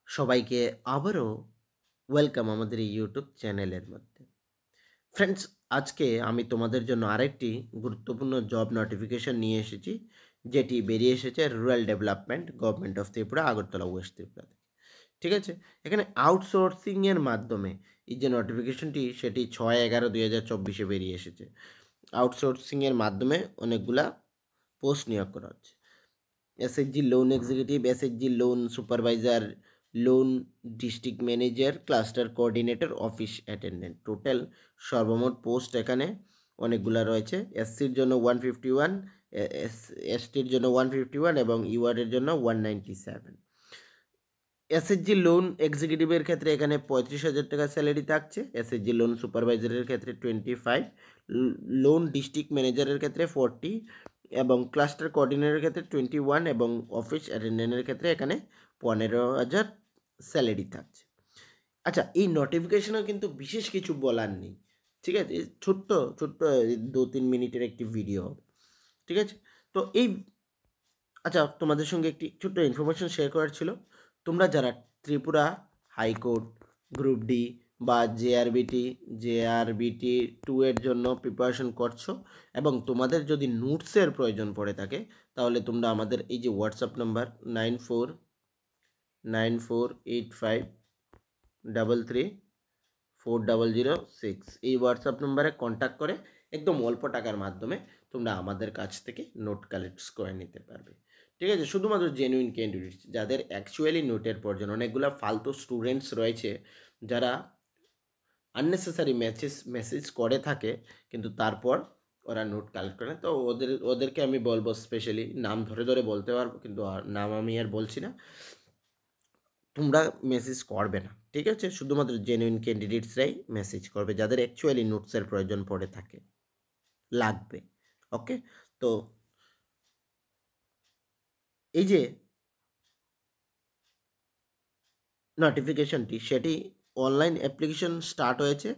সবাইকে আবারও ওয়েলকাম আমাদের এই ইউটিউব চ্যানেলের মধ্যে। ফ্রেন্ডস, আজকে আমি তোমাদের জন্য আরেকটি গুরুত্বপূর্ণ জব নোটিফিকেশন নিয়ে এসেছি, যেটি বেরিয়ে এসেছে rural development government of Tripura, Agartala West Tripura থেকে। ঠিক আছে, এখানে আউটসোর্সিংয়ের মাধ্যমে এই যে নোটিফিকেশনটি সেটি 6/11/2024 বেরিয়ে এসেছে। আউটসোর্সিংয়ের মাধ্যমে অনেকগুলা পোস্ট নিয়োগ করা হচ্ছে। SHG loan executive, SHG loan supervisor, loan district manager, cluster coordinator, office attendant. Total সর্বমোট পোস্ট এখানে অনেকগুলো রয়েছে। এসসির জন্য 151, এসটির জন্য 151 এবং ইউআরের জন্য 197। এসএইচজি লোন এক্সিকিউটিভের ক্ষেত্রে এখানে 35,000 টাকা স্যালারি থাকছে। এসএইচজি লোন সুপারভাইজারের ক্ষেত্রে 25, লোন ডিস্ট্রিক্ট ম্যানেজারের ক্ষেত্রে 40 এবং ক্লাস্টার কোঅর্ডিনেটরের ক্ষেত্রে 21 এবং অফিস অ্যাটেন্ডেন্টের ক্ষেত্রে এখানে 15,000 স্যালারি থাকছে। আচ্ছা, এই নোটিফিকেশনেও কিন্তু বিশেষ কিছু বলার নেই। ঠিক আছে, ছোট্ট ছোট্ট 2-3 মিনিটের একটি ভিডিও হবে। ঠিক আছে, তো আচ্ছা, তোমাদের সঙ্গে একটি ছোট্ট ইনফরমেশন শেয়ার করার ছিল। তোমরা যারা ত্রিপুরা হাইকোর্ট, গ্রুপ ডি বা জেআরবিটি 2 এর জন্য প্রিপারেশন করছো এবং তোমাদের যদি নোটসের প্রয়োজন পড়ে থাকে, তাহলে তোমরা আমাদের এই যে হোয়াটসঅ্যাপ নাম্বার 9495833406 এই হোয়াটসঅ্যাপ নাম্বারে কন্ট্যাক্ট করে একদম অল্প টাকার মাধ্যমে তোমরা আমাদের কাছ থেকে নোট কালেক্ট করে নিতে পারবে। ঠিক আছে, শুধুমাত্র জেনুইন ক্যান্ডিডেটস যাদের অ্যাকচুয়ালি নোটের প্রয়োজন। অনেকগুলো ফালতু স্টুডেন্টস রয়েছে যারা আননেসেসারি মেসেজ করে থাকে, কিন্তু তারপর ওরা নোট কালেক্ট করে না। তো ওদেরকে আমি বলবো, স্পেশালি নাম ধরে ধরে বলতে পারবো, কিন্তু নাম আমি আর বলছি না। তোমরা মেসেজ করবে না, ঠিক আছে? শুধুমাত্র জেনুইন ক্যান্ডিডেটসরাই মেসেজ করবে যাদের অ্যাকচুয়ালি নোটসের প্রয়োজন পড়ে থাকে, লাগবে। ওকে, তো এই যে নোটিফিকেশনটি সেটি অনলাইন অ্যাপ্লিকেশন স্টার্ট হয়েছে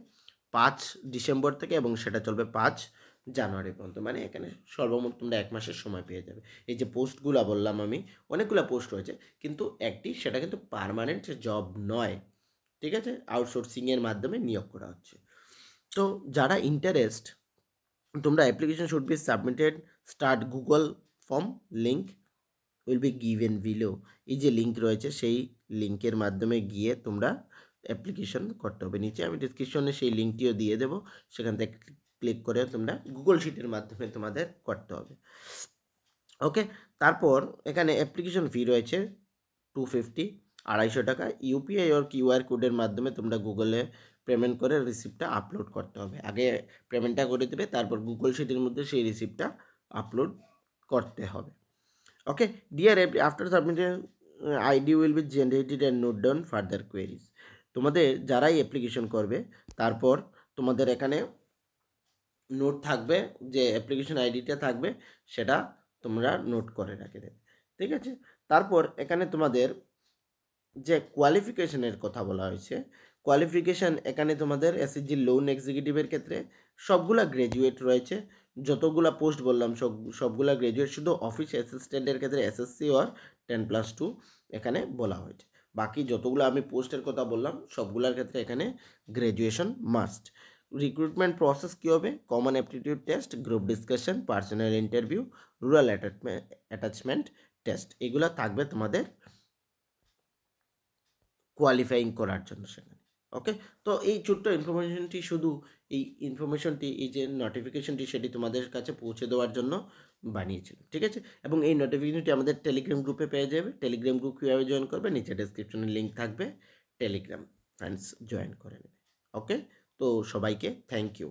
5 ডিসেম্বর থেকে এবং সেটা চলবে 5 জানুয়ারি পর্যন্ত। মানে এখানে সর্বমোট তোমরা 1 মাসের সময় পেয়ে যাবে। এই যে পোস্টগুলো বললাম আমি, অনেকগুলো পোস্ট রয়েছে, কিন্তু সেটা কিন্তু পার্মানেন্ট জব নয়। ঠিক আছে, আউটসোর্সিংয়ের মাধ্যমে নিয়োগ করা হচ্ছে। তো যারা ইন্টারেস্ট, তোমরা application should be submitted, start Google form, link will be given below. এই যে লিঙ্ক রয়েছে সেই লিঙ্কের মাধ্যমে গিয়ে তোমরা অ্যাপ্লিকেশন করতে হবে। নিচে আমি ডিসক্রিপশনে সেই লিঙ্কটিও দিয়ে দেবো, সেখান থেকে ক্লিক করে তোমরা গুগল শিটের মাধ্যমে তোমাদের করতে হবে। ওকে, তারপর এখানে অ্যাপ্লিকেশন ফি রয়েছে 250, 250 টাকা। ইউপিআই ওর কিউআর কোডের মাধ্যমে তোমরা গুগলে পেমেন্ট করে রিসিপ্টটা আপলোড করতে হবে। আগে পেমেন্টটা করে দেবে, তারপর গুগল শিটের মধ্যে সেই রিসিপ্টটা আপলোড করতে হবে। Okay, dear, after submitting ID will be generated and note down further queries. তোমাদের যারাই অ্যাপ্লিকেশন করবে, তারপর তোমাদের এখানে নোট থাকবে, যে অ্যাপ্লিকেশন আইডিটা থাকবে সেটা তোমরা নোট করে রেখে দেবে। ঠিক আছে, তারপর এখানে তোমাদের যে কোয়ালিফিকেশনের কথা বলা হয়েছে, কোয়ালিফিকেশান এখানে তোমাদের এসএসজি লোন এক্সিকিউটিভের ক্ষেত্রে সবগুলা গ্র্যাজুয়েট রয়েছে। যতগুলা পোস্ট বললাম সবগুলা গ্র্যাজুয়েট, শুধু অফিস অ্যাসিস্ট্যান্টের ক্ষেত্রে এসএসসি অর 10+2 এখানে বলা হয়েছে। বাকি যতগুলো আমি পোস্টের কথা বললাম সবগুলোর ক্ষেত্রে এখানে গ্র্যাজুয়েশন মাস্ট। রিক্রুটমেন্ট প্রসেস কী হবে? Common aptitude test, group discussion, personal interview, rural attachment test, এগুলো থাকবে তোমাদের কোয়ালিফাইং করার জন্য সেখানে। ওকে, তো এই ছোট্ট ইনফরমেশনটি এই যে নোটিফিকেশনটি সেটি তোমাদের কাছে পৌঁছে দেওয়ার জন্য বানিয়েছিল। ঠিক আছে, এবং এই নোটিফিকেশনটি আমাদের টেলিগ্রাম গ্রুপে পেয়ে যাবে। টেলিগ্রাম গ্রুপ কীভাবে জয়েন করবে? নিচে ডেসক্রিপশনে লিঙ্ক থাকবে, টেলিগ্রাম ফ্রেন্ডস জয়েন করে নেবে। ওকে, তো সবাইকে থ্যাংক ইউ।